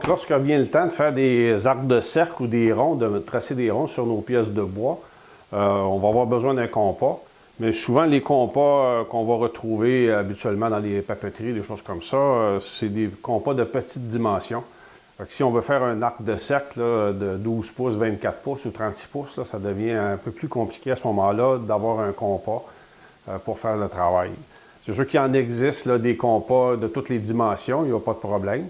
Donc, lorsque vient le temps de faire des arcs de cercle ou des ronds, de tracer des ronds sur nos pièces de bois, on va avoir besoin d'un compas. Mais souvent, les compas qu'on va retrouver habituellement dans les papeteries, des choses comme ça, c'est des compas de petite dimension. Si on veut faire un arc de cercle là, de 12 pouces, 24 pouces ou 36 pouces, là, ça devient un peu plus compliqué à ce moment-là d'avoir un compas pour faire le travail. C'est sûr qu'il en existe là, des compas de toutes les dimensions, il n'y a pas de problème.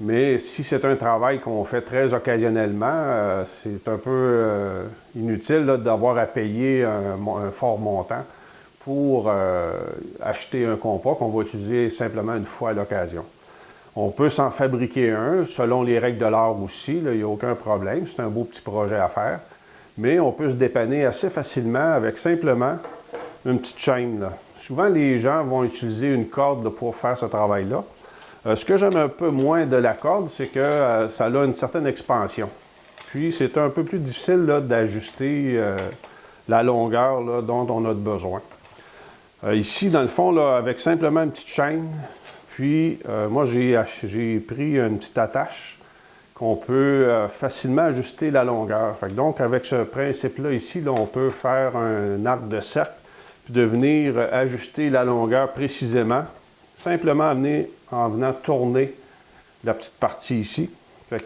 Mais si c'est un travail qu'on fait très occasionnellement, c'est un peu inutile d'avoir à payer un fort montant pour acheter un compas qu'on va utiliser simplement une fois à l'occasion. On peut s'en fabriquer un, selon les règles de l'art aussi, il n'y a aucun problème, c'est un beau petit projet à faire. Mais on peut se dépanner assez facilement avec simplement une petite chaîne. Là. Souvent, les gens vont utiliser une corde là, pour faire ce travail-là. Ce que j'aime un peu moins de la corde, c'est que ça a une certaine expansion. Puis, c'est un peu plus difficile d'ajuster la longueur là, dont on a besoin. Ici, dans le fond, là, avec simplement une petite chaîne, puis moi, j'ai pris une petite attache qu'on peut facilement ajuster la longueur. Donc, avec ce principe-là ici, là, on peut faire un arc de cercle, puis de venir ajuster la longueur précisément, simplement en venant tourner la petite partie ici,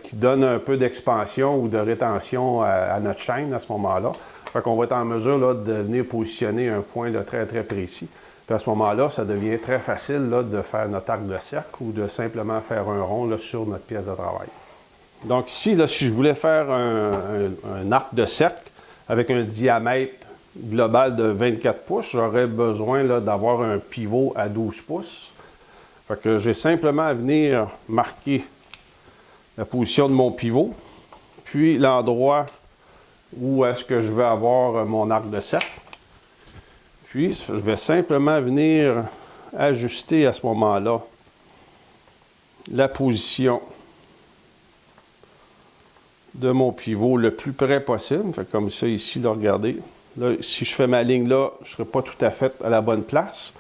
qui donne un peu d'expansion ou de rétention à notre chaîne à ce moment-là. On va être en mesure là, de venir positionner un point là, très, très précis. Puis à ce moment-là, ça devient très facile là, de faire notre arc de cercle ou de simplement faire un rond là, sur notre pièce de travail. Donc ici, là, si je voulais faire un arc de cercle avec un diamètre global de 24 pouces, j'aurais besoin d'avoir un pivot à 12 pouces. Fait que j'ai simplement à venir marquer la position de mon pivot, puis l'endroit où est-ce que je vais avoir mon arc de cercle. Puis, je vais simplement venir ajuster à ce moment-là la position de mon pivot le plus près possible. Fait comme ça ici, là, regardez. Là, si je fais ma ligne là, je ne serai pas tout à fait à la bonne place.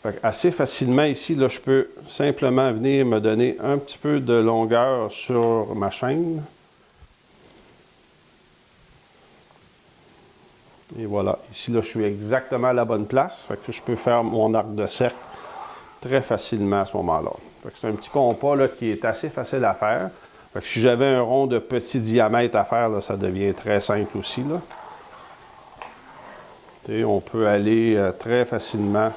Fait assez facilement ici, là, je peux simplement venir me donner un petit peu de longueur sur ma chaîne. Et voilà, ici, là, je suis exactement à la bonne place. Fait que je peux faire mon arc de cercle très facilement à ce moment-là. C'est un petit compas là, qui est assez facile à faire. Fait que si j'avais un rond de petit diamètre à faire, là, ça devient très simple aussi. Là. Et on peut aller très facilement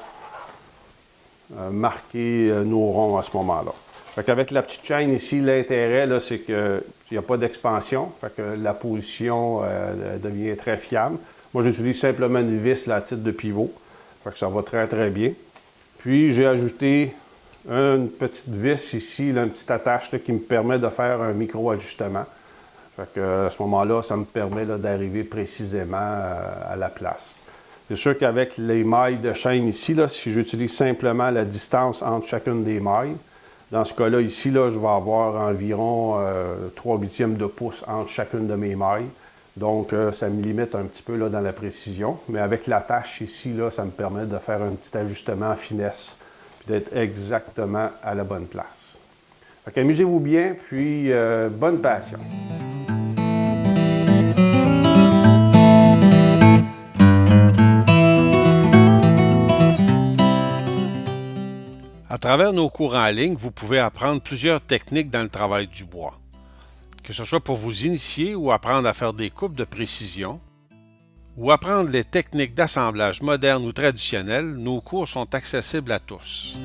marquer nos ronds à ce moment-là. Avec la petite chaîne ici, l'intérêt, c'est qu'il n'y a pas d'expansion. La position devient très fiable. Moi, j'utilise simplement une vis là, à titre de pivot. Ça va très, très bien. Puis, j'ai ajouté une petite vis ici, là, une petite attache là, qui me permet de faire un micro-ajustement. À ce moment-là, ça me permet d'arriver précisément à la place. C'est sûr qu'avec les mailles de chaîne ici, là, si j'utilise simplement la distance entre chacune des mailles, dans ce cas-là, ici, là, je vais avoir environ 3/8 de pouce entre chacune de mes mailles. Donc, ça me limite un petit peu là, dans la précision. Mais avec l'attache ici, là, ça me permet de faire un petit ajustement en finesse, puis d'être exactement à la bonne place. Amusez-vous bien, puis bonne passion. À travers nos cours en ligne, vous pouvez apprendre plusieurs techniques dans le travail du bois. Que ce soit pour vous initier ou apprendre à faire des coupes de précision, ou apprendre les techniques d'assemblage modernes ou traditionnelles, nos cours sont accessibles à tous.